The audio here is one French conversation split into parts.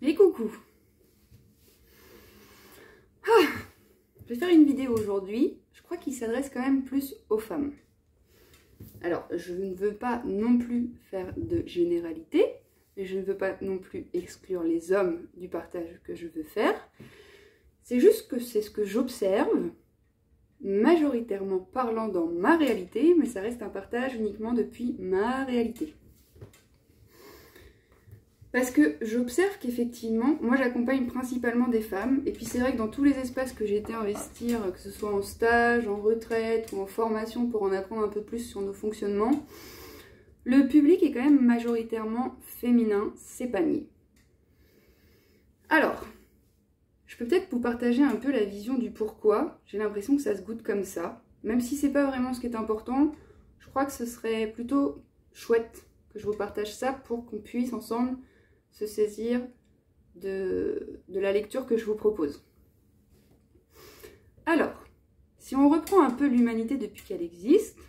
Et coucou. Je vais faire une vidéo aujourd'hui, je crois qu'il s'adresse quand même plus aux femmes. Alors, je ne veux pas non plus faire de généralité, et je ne veux pas non plus exclure les hommes du partage que je veux faire. C'est juste que c'est ce que j'observe, majoritairement parlant dans ma réalité, mais ça reste un partage uniquement depuis ma réalité. Parce que j'observe qu'effectivement, moi j'accompagne principalement des femmes, et puis c'est vrai que dans tous les espaces que j'ai été investir, que ce soit en stage, en retraite ou en formation pour en apprendre un peu plus sur nos fonctionnements, le public est quand même majoritairement féminin, c'est pas nié. Alors, je peux peut-être vous partager un peu la vision du pourquoi, j'ai l'impression que ça se goûte comme ça, même si c'est pas vraiment ce qui est important, je crois que ce serait plutôt chouette que je vous partage ça pour qu'on puisse ensemble se saisir de la lecture que je vous propose. Alors, si on reprend un peu l'humanité depuis qu'elle existe,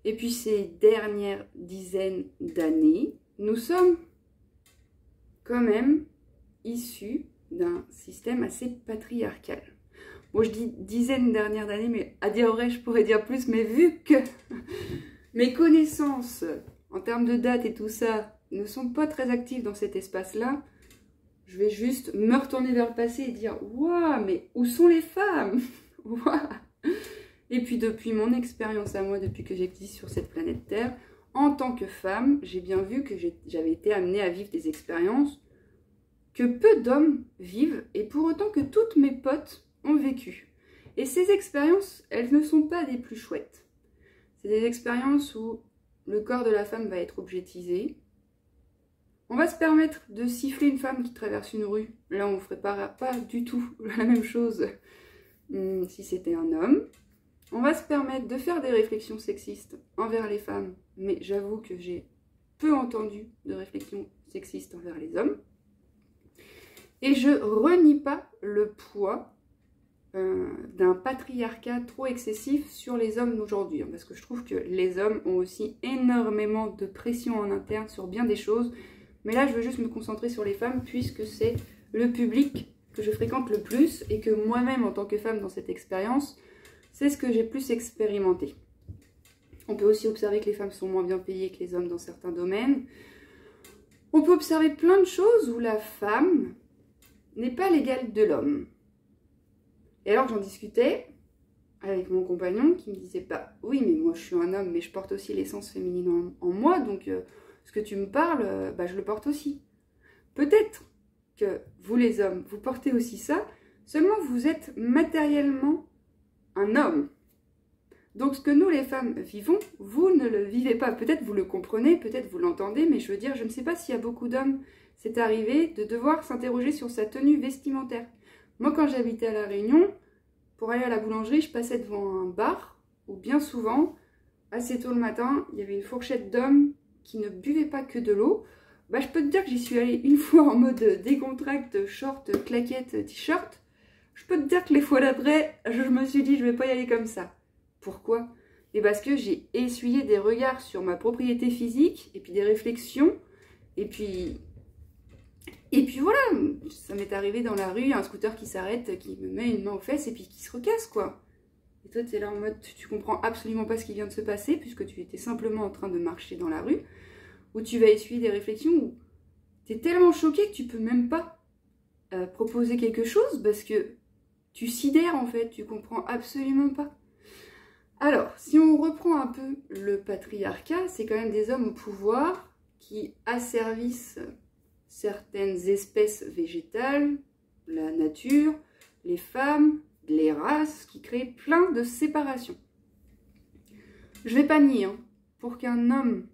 et puis ces dernières dizaines d'années, nous sommes quand même issus d'un système assez patriarcal. Bon, je dis dizaines dernières d'années, mais à dire vrai, je pourrais dire plus, mais vu que mes connaissances en termes de date et tout ça ne sont pas très actifs dans cet espace-là, je vais juste me retourner vers le passé et dire « Waouh, mais où sont les femmes ?» Et puis depuis mon expérience à moi, depuis que j'existe sur cette planète Terre, en tant que femme, j'ai bien vu que j'avais été amenée à vivre des expériences que peu d'hommes vivent, et pour autant que toutes mes potes ont vécu. Et ces expériences, elles ne sont pas des plus chouettes. C'est des expériences où le corps de la femme va être objetisé. On va se permettre de siffler une femme qui traverse une rue. Là, on ne ferait pas du tout la même chose si c'était un homme. On va se permettre de faire des réflexions sexistes envers les femmes. Mais j'avoue que j'ai peu entendu de réflexions sexistes envers les hommes. Et je renie pas le poids d'un patriarcat trop excessif sur les hommes d'aujourd'hui. Parce que je trouve que les hommes ont aussi énormément de pression en interne sur bien des choses. Mais là, je veux juste me concentrer sur les femmes puisque c'est le public que je fréquente le plus et que moi-même, en tant que femme dans cette expérience, c'est ce que j'ai plus expérimenté. On peut aussi observer que les femmes sont moins bien payées que les hommes dans certains domaines. On peut observer plein de choses où la femme n'est pas l'égale de l'homme. Et alors, j'en discutais avec mon compagnon qui me disait « Bah oui, mais moi je suis un homme, mais je porte aussi l'essence féminine en moi, donc... ce que tu me parles, bah, je le porte aussi. Peut-être que vous les hommes, vous portez aussi ça, seulement vous êtes matériellement un homme. Donc ce que nous les femmes vivons, vous ne le vivez pas. Peut-être vous le comprenez, peut-être vous l'entendez, mais je veux dire, je ne sais pas s'il y a beaucoup d'hommes, c'est arrivé de devoir s'interroger sur sa tenue vestimentaire. Moi quand j'habitais à La Réunion, pour aller à la boulangerie, je passais devant un bar, où bien souvent, assez tôt le matin, il y avait une fourchette d'hommes qui ne buvait pas que de l'eau. Bah, je peux te dire que j'y suis allée une fois en mode décontracte, short, claquette, t-shirt. Je peux te dire que les fois d'après, je me suis dit je vais pas y aller comme ça. Pourquoi? Et parce que j'ai essuyé des regards sur ma propriété physique, et puis des réflexions, et puis voilà, ça m'est arrivé dans la rue, il y a un scooter qui s'arrête, qui me met une main aux fesses, et puis qui se recasse, quoi. Et toi, tu es là en mode, tu comprends absolument pas ce qui vient de se passer, puisque tu étais simplement en train de marcher dans la rue, où tu vas essuyer des réflexions, où tu es tellement choqué que tu peux même pas proposer quelque chose, parce que tu sidères en fait, tu comprends absolument pas. Alors, si on reprend un peu le patriarcat, c'est quand même des hommes au pouvoir qui asservissent certaines espèces végétales, la nature, les femmes, les races, qui créent plein de séparations. Je vais pas nier, hein, pour qu'un homme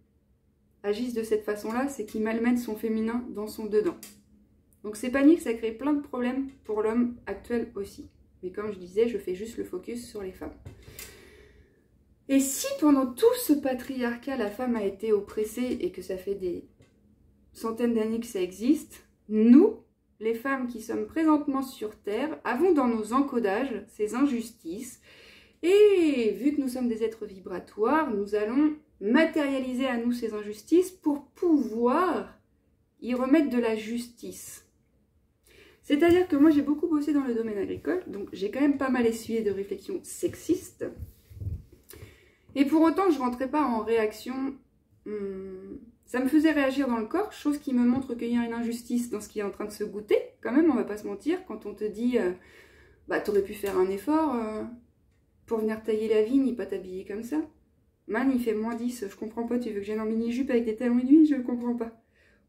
agisse de cette façon-là, c'est qu'il malmène son féminin dans son dedans. Donc c'est pas nier que ça crée plein de problèmes pour l'homme actuel aussi. Mais comme je disais, je fais juste le focus sur les femmes. Et si pendant tout ce patriarcat, la femme a été oppressée et que ça fait des centaines d'années que ça existe, nous, les femmes qui sommes présentement sur Terre, avons dans nos encodages ces injustices. Et vu que nous sommes des êtres vibratoires, nous allons matérialiser à nous ces injustices pour pouvoir y remettre de la justice. C'est-à-dire que moi j'ai beaucoup bossé dans le domaine agricole, donc j'ai quand même pas mal essuyé de réflexions sexistes. Et pour autant, je rentrais pas en réaction. Ça me faisait réagir dans le corps, chose qui me montre qu'il y a une injustice dans ce qui est en train de se goûter. Quand même, on va pas se mentir, quand on te dit bah t'aurais pu faire un effort pour venir tailler la vigne et pas t'habiller comme ça. Man, il fait -10, je comprends pas, tu veux que j'aille en mini-jupe avec des talons aiguilles, je comprends pas.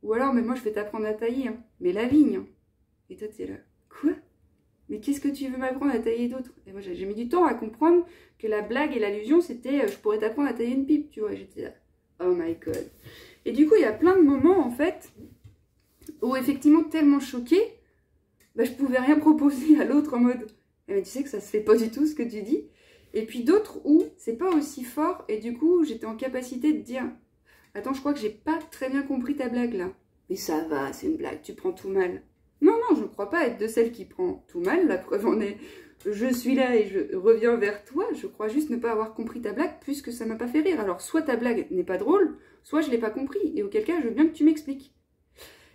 Ou alors, mais moi je vais t'apprendre à tailler, hein. Mais la vigne. Hein. Et toi t'es là, quoi? Mais qu'est-ce que tu veux m'apprendre à tailler d'autre? Et moi j'ai mis du temps à comprendre que la blague et l'allusion c'était je pourrais t'apprendre à tailler une pipe, tu vois. Et j'étais là, oh my god. Et du coup il y a plein de moments en fait où effectivement tellement choquée, bah, je pouvais rien proposer à l'autre en mode mais tu sais que ça se fait pas du tout ce que tu dis. Et puis d'autres où c'est pas aussi fort et du coup j'étais en capacité de dire attends, je crois que j'ai pas très bien compris ta blague là. Mais ça va, c'est une blague, tu prends tout mal. Non, non, je ne crois pas être de celle qui prend tout mal. La preuve en est, je suis là et je reviens vers toi. Je crois juste ne pas avoir compris ta blague puisque ça m'a pas fait rire. Alors, soit ta blague n'est pas drôle, soit je l'ai pas compris. Et auquel cas, je veux bien que tu m'expliques.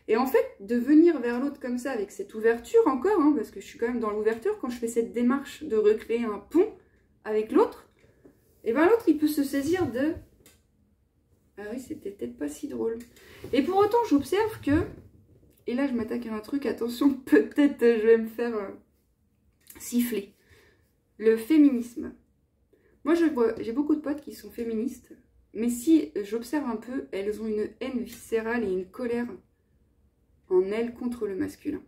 Et en fait, de venir vers l'autre comme ça, avec cette ouverture encore, hein, parce que je suis quand même dans l'ouverture, quand je fais cette démarche de recréer un pont avec l'autre, et ben l'autre, il peut se saisir de... Ah oui, c'était peut-être pas si drôle. Et pour autant, j'observe que... Et là, je m'attaque à un truc, attention, peut-être je vais me faire siffler. Le féminisme. Moi, j'ai beaucoup de potes qui sont féministes, mais si j'observe un peu, elles ont une haine viscérale et une colère en elles contre le masculin.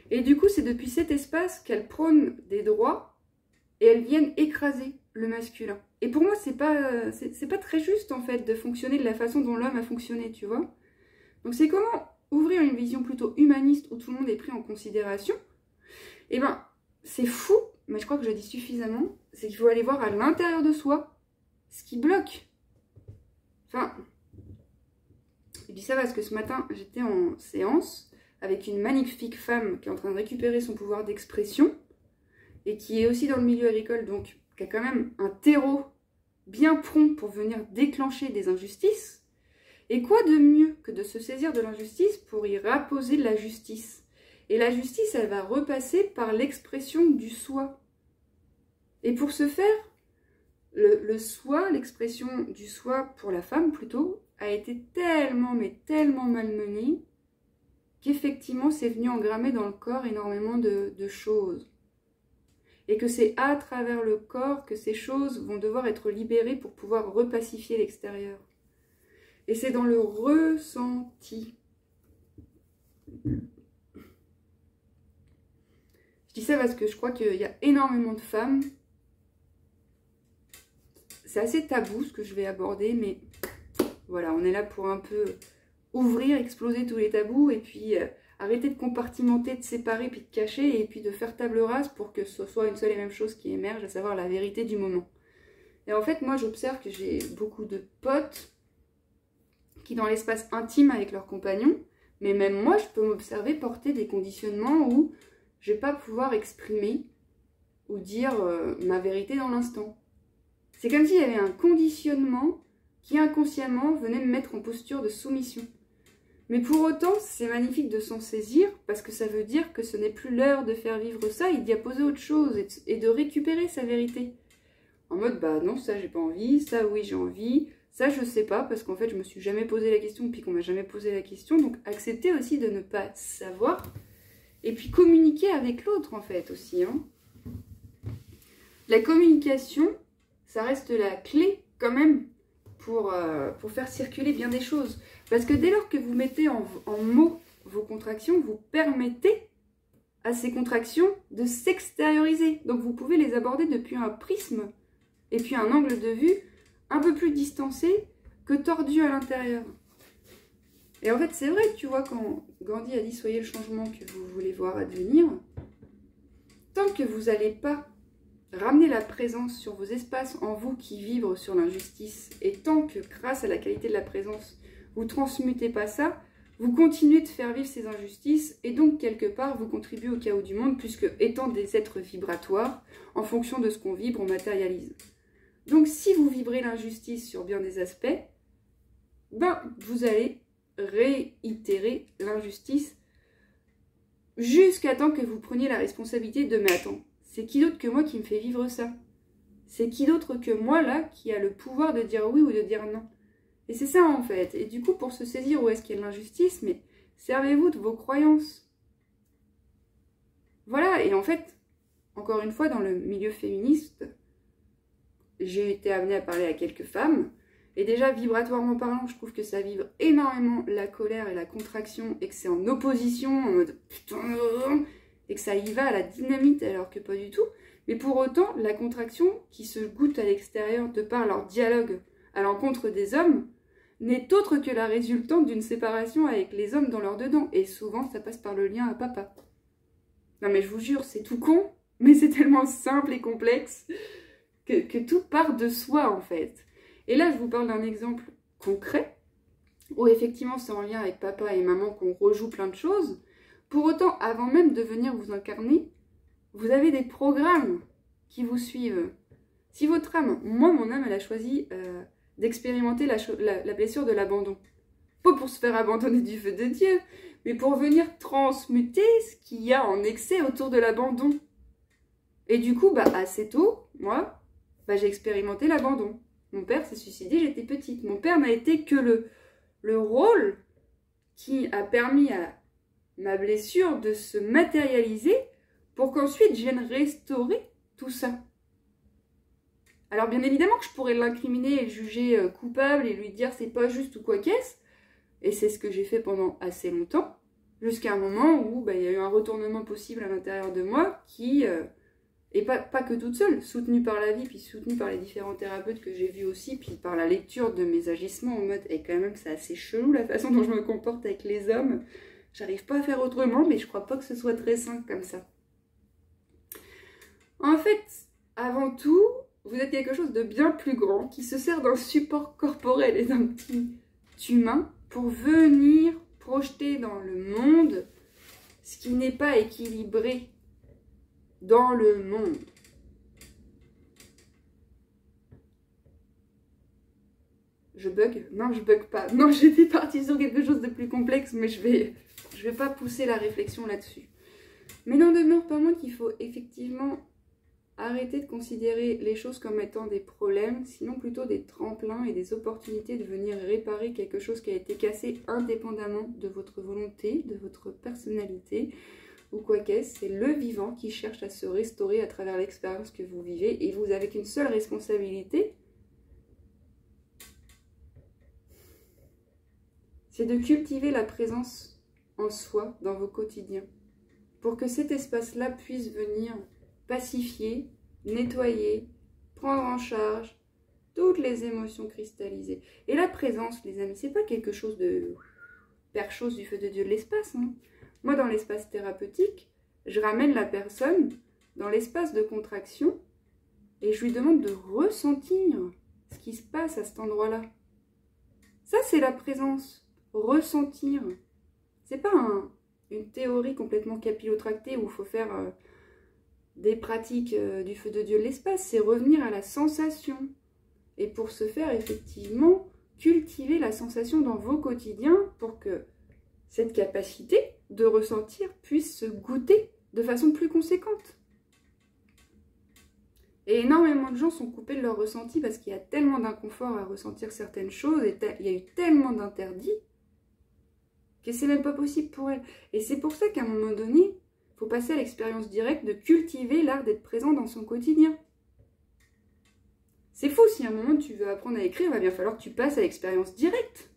Et du coup, c'est depuis cet espace qu'elles prônent des droits et elles viennent écraser le masculin. Et pour moi, c'est pas très juste, en fait, de fonctionner de la façon dont l'homme a fonctionné, tu vois. Donc, c'est comment... ouvrir une vision plutôt humaniste où tout le monde est pris en considération, et ben c'est fou, mais je crois que je dis suffisamment, c'est qu'il faut aller voir à l'intérieur de soi ce qui bloque. Enfin, et puis ça parce que ce matin j'étais en séance avec une magnifique femme qui est en train de récupérer son pouvoir d'expression et qui est aussi dans le milieu agricole, donc qui a quand même un terreau bien prompt pour venir déclencher des injustices. Et quoi de mieux que de se saisir de l'injustice pour y rapposer de la justice? Et la justice, elle va repasser par l'expression du soi. Et pour ce faire, le soi, l'expression du soi pour la femme plutôt, a été tellement, mais tellement malmenée qu'effectivement, c'est venu engrammer dans le corps énormément de choses. Et que c'est à travers le corps que ces choses vont devoir être libérées pour pouvoir repacifier l'extérieur. Et c'est dans le ressenti. Je dis ça parce que je crois qu'il y a énormément de femmes. C'est assez tabou ce que je vais aborder, mais voilà, on est là pour un peu ouvrir, exploser tous les tabous et puis arrêter de compartimenter, de séparer, puis de cacher et puis de faire table rase pour que ce soit une seule et même chose qui émerge, à savoir la vérité du moment. Et en fait, moi j'observe que j'ai beaucoup de potes qui dans l'espace intime avec leurs compagnons, mais même moi je peux m'observer porter des conditionnements où je ne vais pas pouvoir exprimer ou dire ma vérité dans l'instant. C'est comme s'il y avait un conditionnement qui inconsciemment venait me mettre en posture de soumission. Mais pour autant, c'est magnifique de s'en saisir parce que ça veut dire que ce n'est plus l'heure de faire vivre ça et d'y apposer autre chose et de récupérer sa vérité. En mode, bah non, ça j'ai pas envie, ça oui j'ai envie, ça je sais pas parce qu'en fait je me suis jamais posé la question puis qu'on m'a jamais posé la question. Donc accepter aussi de ne pas savoir et puis communiquer avec l'autre en fait aussi. Hein. La communication, ça reste la clé quand même pour faire circuler bien des choses. Parce que dès lors que vous mettez en mots vos contractions, vous permettez à ces contractions de s'extérioriser. Donc vous pouvez les aborder depuis un prisme et puis un angle de vue un peu plus distancé que tordu à l'intérieur. Et en fait, c'est vrai, tu vois, quand Gandhi a dit « Soyez le changement que vous voulez voir advenir », tant que vous n'allez pas ramener la présence sur vos espaces en vous qui vibrent sur l'injustice, et tant que, grâce à la qualité de la présence, vous ne transmutez pas ça, vous continuez de faire vivre ces injustices, et donc, quelque part, vous contribuez au chaos du monde, puisque, étant des êtres vibratoires, en fonction de ce qu'on vibre, on matérialise. Donc, si vous vibrez l'injustice sur bien des aspects, ben, vous allez réitérer l'injustice jusqu'à temps que vous preniez la responsabilité de « mais attends, c'est qui d'autre que moi qui me fait vivre ça? C'est qui d'autre que moi, là, qui a le pouvoir de dire oui ou de dire non ?» Et c'est ça, en fait. Et du coup, pour se saisir où est-ce qu'il y a de l'injustice, mais servez-vous de vos croyances. Voilà, et en fait, encore une fois, dans le milieu féministe, j'ai été amenée à parler à quelques femmes, et déjà, vibratoirement parlant, je trouve que ça vibre énormément la colère et la contraction, et que c'est en opposition, en mode putain, et que ça y va à la dynamite, alors que pas du tout. Mais pour autant, la contraction qui se goûte à l'extérieur de par leur dialogue à l'encontre des hommes n'est autre que la résultante d'une séparation avec les hommes dans leur dedans. Et souvent, ça passe par le lien à papa. Non mais je vous jure, c'est tout con, mais c'est tellement simple et complexe que tout part de soi en fait. Et là, je vous parle d'un exemple concret, où effectivement c'est en lien avec papa et maman qu'on rejoue plein de choses. Pour autant, avant même de venir vous incarner, vous avez des programmes qui vous suivent. Si votre âme, moi mon âme, elle a choisi d'expérimenter la blessure de l'abandon. Pas pour se faire abandonner du feu de Dieu, mais pour venir transmuter ce qu'il y a en excès autour de l'abandon. Et du coup, assez tôt, moi, j'ai expérimenté l'abandon. Mon père s'est suicidé, j'étais petite. Mon père n'a été que le rôle qui a permis à ma blessure de se matérialiser pour qu'ensuite je vienne restaurer tout ça. Alors bien évidemment que je pourrais l'incriminer et le juger coupable et lui dire c'est pas juste ou quoi qu'est-ce. Et c'est ce que j'ai fait pendant assez longtemps, jusqu'à un moment où il y a eu un retournement possible à l'intérieur de moi qui, et pas que toute seule, soutenue par la vie, puis soutenue par les différents thérapeutes que j'ai vus aussi, puis par la lecture de mes agissements en mode, et quand même c'est assez chelou la façon dont je me comporte avec les hommes, j'arrive pas à faire autrement, mais je crois pas que ce soit très sain comme ça. En fait, avant tout, vous êtes quelque chose de bien plus grand, qui se sert d'un support corporel et d'un petit humain, pour venir projeter dans le monde ce qui n'est pas équilibré dans le monde. Je bug? Non, je bug pas. Non, j'étais partie sur quelque chose de plus complexe, mais je vais pas pousser la réflexion là-dessus. Mais n'en demeure pas moins qu'il faut effectivement arrêter de considérer les choses comme étant des problèmes, sinon plutôt des tremplins et des opportunités de venir réparer quelque chose qui a été cassé indépendamment de votre volonté, de votre personnalité, ou quoi qu'est-ce. C'est le vivant qui cherche à se restaurer à travers l'expérience que vous vivez, et vous avez qu'une seule responsabilité, c'est de cultiver la présence en soi dans vos quotidiens, pour que cet espace-là puisse venir pacifier, nettoyer, prendre en charge toutes les émotions cristallisées. Et la présence, les amis, c'est pas quelque chose de perchose du feu de Dieu de l'espace. Hein. Moi, dans l'espace thérapeutique, je ramène la personne dans l'espace de contraction et je lui demande de ressentir ce qui se passe à cet endroit-là. Ça, c'est la présence. Ressentir. C'est pas une théorie complètement capillotractée où il faut faire des pratiques du feu de Dieu de l'espace, c'est revenir à la sensation. Et pour ce faire, effectivement, cultiver la sensation dans vos quotidiens pour que cette capacité de ressentir puisse se goûter de façon plus conséquente. Et énormément de gens sont coupés de leur ressenti parce qu'il y a tellement d'inconfort à ressentir certaines choses et il y a eu tellement d'interdits que c'est même pas possible pour elles. Et c'est pour ça qu'à un moment donné, il faut passer à l'expérience directe de cultiver l'art d'être présent dans son quotidien. C'est fou, si à un moment tu veux apprendre à écrire, il va bien falloir que tu passes à l'expérience directe.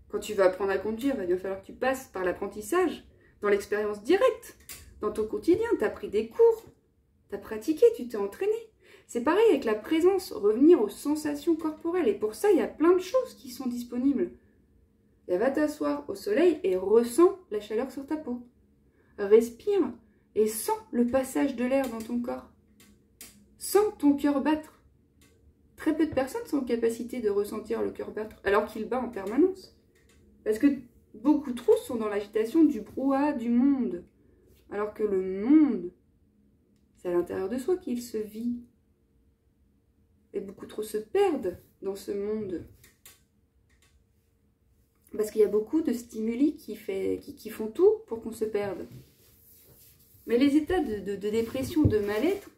Quand tu veux apprendre à conduire, il va bien falloir que tu passes par l'apprentissage, dans l'expérience directe, dans ton quotidien. Tu as pris des cours, tu as pratiqué, tu t'es entraîné. C'est pareil avec la présence, revenir aux sensations corporelles. Et pour ça, il y a plein de choses qui sont disponibles. Va t'asseoir au soleil et ressens la chaleur sur ta peau. Respire et sens le passage de l'air dans ton corps. Sens ton cœur battre. Très peu de personnes sont en capacité de ressentir le cœur battre alors qu'il bat en permanence. Parce que beaucoup trop sont dans l'agitation du brouhaha du monde. Alors que le monde, c'est à l'intérieur de soi qu'il se vit. Et beaucoup trop se perdent dans ce monde. Parce qu'il y a beaucoup de stimuli qui font tout pour qu'on se perde. Mais les états de dépression, de mal-être,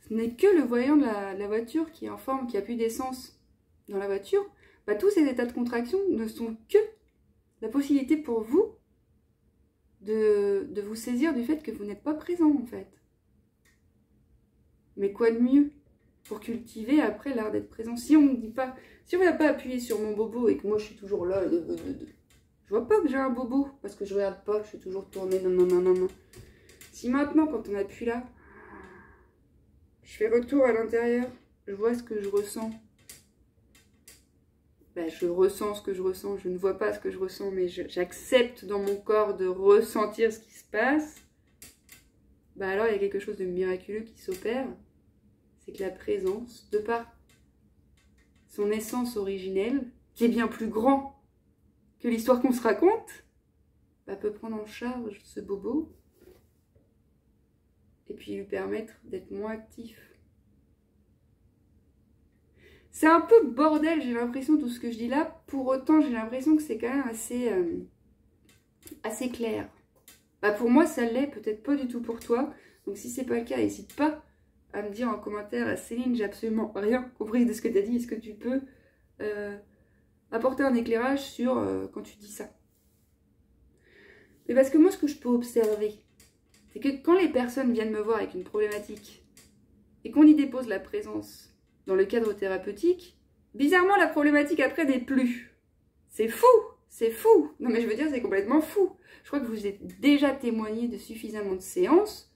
ce n'est que le voyant de la voiture qui est en forme, qui a plus d'essence dans la voiture. Bah, tous ces états de contraction ne sont que la possibilité pour vous de vous saisir du fait que vous n'êtes pas présent, en fait. Mais quoi de mieux pour cultiver après l'art d'être présent? Si on ne dit pas, si on n'a pas appuyé sur mon bobo et que moi je suis toujours là, je vois pas que j'ai un bobo parce que je regarde pas, je suis toujours tournée, non. Si maintenant, quand on appuie là, je fais retour à l'intérieur, je vois ce que je ressens. Ben, je ressens ce que je ressens, je ne vois pas ce que je ressens, mais j'accepte dans mon corps de ressentir ce qui se passe. Ben alors il y a quelque chose de miraculeux qui s'opère. C'est que la présence, de par son essence originelle, qui est bien plus grand que l'histoire qu'on se raconte, ben, peut prendre en charge ce bobo et puis lui permettre d'être moins actif. C'est un peu bordel, j'ai l'impression, tout ce que je dis là. Pour autant, j'ai l'impression que c'est quand même assez clair. Bah pour moi, ça l'est, peut-être pas du tout pour toi. Donc si c'est pas le cas, n'hésite pas à me dire en commentaire, Céline, j'ai absolument rien compris de ce que tu as dit. Est-ce que tu peux apporter un éclairage sur quand tu dis ça? Mais parce que moi, ce que je peux observer, c'est que quand les personnes viennent me voir avec une problématique et qu'on y dépose la présence dans le cadre thérapeutique, bizarrement, la problématique après n'est plus. C'est fou, c'est fou. Non mais je veux dire, c'est complètement fou. Je crois que vous êtes déjà témoigné de suffisamment de séances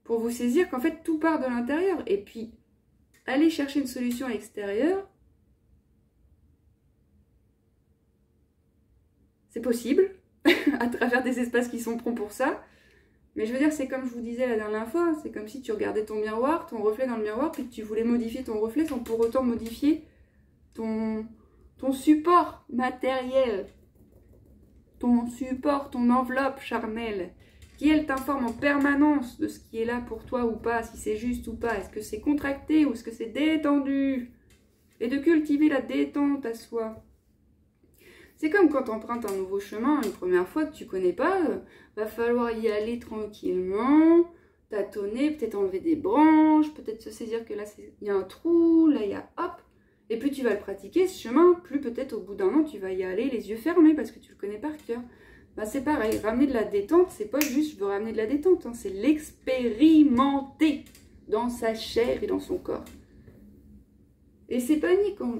pour vous saisir qu'en fait, tout part de l'intérieur. Et puis, aller chercher une solution à l'extérieur, c'est possible, à travers des espaces qui sont prompts pour ça. Mais je veux dire, c'est comme je vous disais la dernière fois, c'est comme si tu regardais ton miroir, ton reflet dans le miroir, puis que tu voulais modifier ton reflet sans pour autant modifier ton support matériel, ton support, ton enveloppe charnelle, qui elle t'informe en permanence de ce qui est là pour toi ou pas, si c'est juste ou pas, est-ce que c'est contracté ou est-ce que c'est détendu, et de cultiver la détente à soi. C'est comme quand tu empruntes un nouveau chemin, une première fois que tu connais pas, va falloir y aller tranquillement, tâtonner, peut-être enlever des branches, peut-être se saisir que là il y a un trou, là il y a hop, et plus tu vas le pratiquer ce chemin, plus peut-être au bout d'un an tu vas y aller les yeux fermés parce que tu le connais par cœur. Bah, c'est pareil, ramener de la détente, c'est pas juste je veux ramener de la détente, hein, c'est l'expérimenter dans sa chair et dans son corps. Et c'est pas ni quand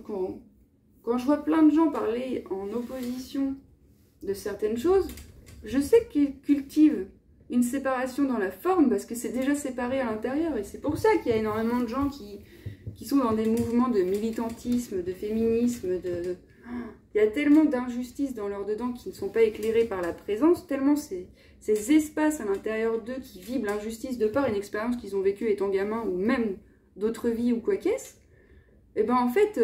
je vois plein de gens parler en opposition de certaines choses, je sais qu'ils cultivent une séparation dans la forme parce que c'est déjà séparé à l'intérieur. Et c'est pour ça qu'il y a énormément de gens qui sont dans des mouvements de militantisme, de féminisme, il y a tellement d'injustices dans leur dedans qui ne sont pas éclairées par la présence, tellement ces espaces à l'intérieur d'eux qui vivent l'injustice de par une expérience qu'ils ont vécue étant gamin ou même d'autres vies ou quoi qu'est-ce, et ben en fait...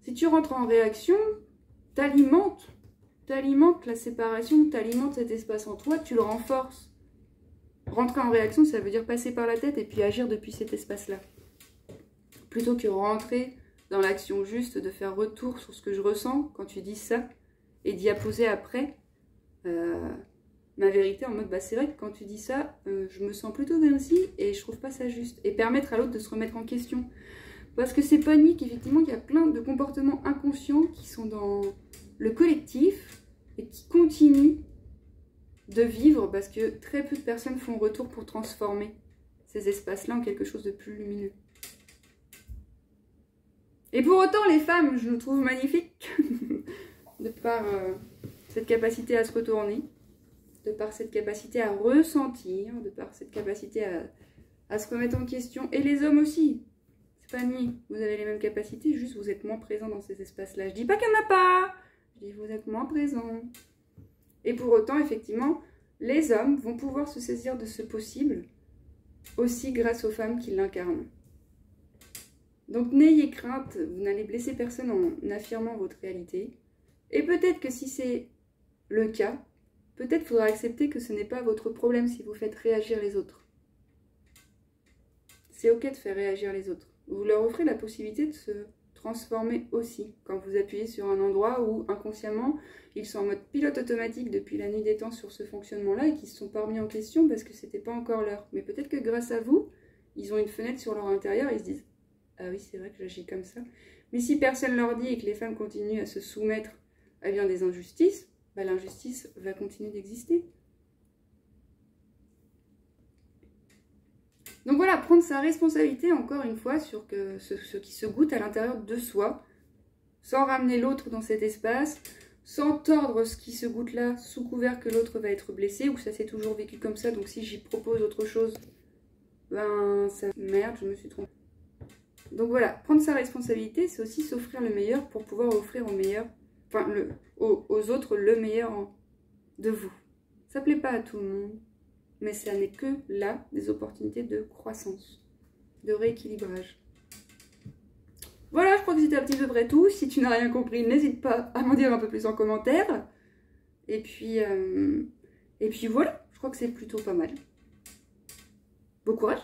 si tu rentres en réaction, t'alimentes la séparation, t'alimentes cet espace en toi, tu le renforces. Rentrer en réaction, ça veut dire passer par la tête et puis agir depuis cet espace-là. Plutôt que rentrer dans l'action juste, de faire retour sur ce que je ressens quand tu dis ça, et d'y apposer après ma vérité en mode, bah c'est vrai que quand tu dis ça, je me sens plutôt comme si, et je trouve pas ça juste. Et permettre à l'autre de se remettre en question. Parce que c'est pas nique, effectivement, qu'il y a plein de comportements inconscients qui sont dans le collectif et qui continuent de vivre parce que très peu de personnes font retour pour transformer ces espaces-là en quelque chose de plus lumineux. Et pour autant, les femmes, je nous trouve magnifiques de par cette capacité à se retourner, de par cette capacité à ressentir, de par cette capacité à se remettre en question. Et les hommes aussi. C'est pas nier, vous avez les mêmes capacités, juste vous êtes moins présent dans ces espaces-là. Je dis pas qu'il n'y en a pas, je dis vous êtes moins présent. Et pour autant, effectivement, les hommes vont pouvoir se saisir de ce possible aussi grâce aux femmes qui l'incarnent. Donc n'ayez crainte, vous n'allez blesser personne en affirmant votre réalité. Et peut-être que si c'est le cas, peut-être faudra accepter que ce n'est pas votre problème si vous faites réagir les autres. C'est ok de faire réagir les autres. Vous leur offrez la possibilité de se transformer aussi. Quand vous appuyez sur un endroit où inconsciemment, ils sont en mode pilote automatique depuis la nuit des temps sur ce fonctionnement-là et qui ne se sont pas remis en question parce que c'était pas encore l'heure. Mais peut-être que grâce à vous, ils ont une fenêtre sur leur intérieur et ils se disent « Ah oui, c'est vrai que j'agis comme ça. » Mais si personne leur dit et que les femmes continuent à se soumettre à bien des injustices, bah, l'injustice va continuer d'exister. Donc voilà, prendre sa responsabilité encore une fois sur ce qui se goûte à l'intérieur de soi, sans ramener l'autre dans cet espace, sans tordre ce qui se goûte là sous couvert que l'autre va être blessé, ou ça s'est toujours vécu comme ça, donc si j'y propose autre chose, ben ça merde, je me suis trompée. Donc voilà, prendre sa responsabilité, c'est aussi s'offrir le meilleur pour pouvoir offrir au meilleur, enfin aux autres le meilleur de vous. Ça plaît pas à tout le monde, mais ça n'est que là des opportunités de croissance, de rééquilibrage. Voilà, je crois que c'était à petit peu près tout. Si tu n'as rien compris, n'hésite pas à m'en dire un peu plus en commentaire. Et puis voilà, je crois que c'est plutôt pas mal. Bon courage!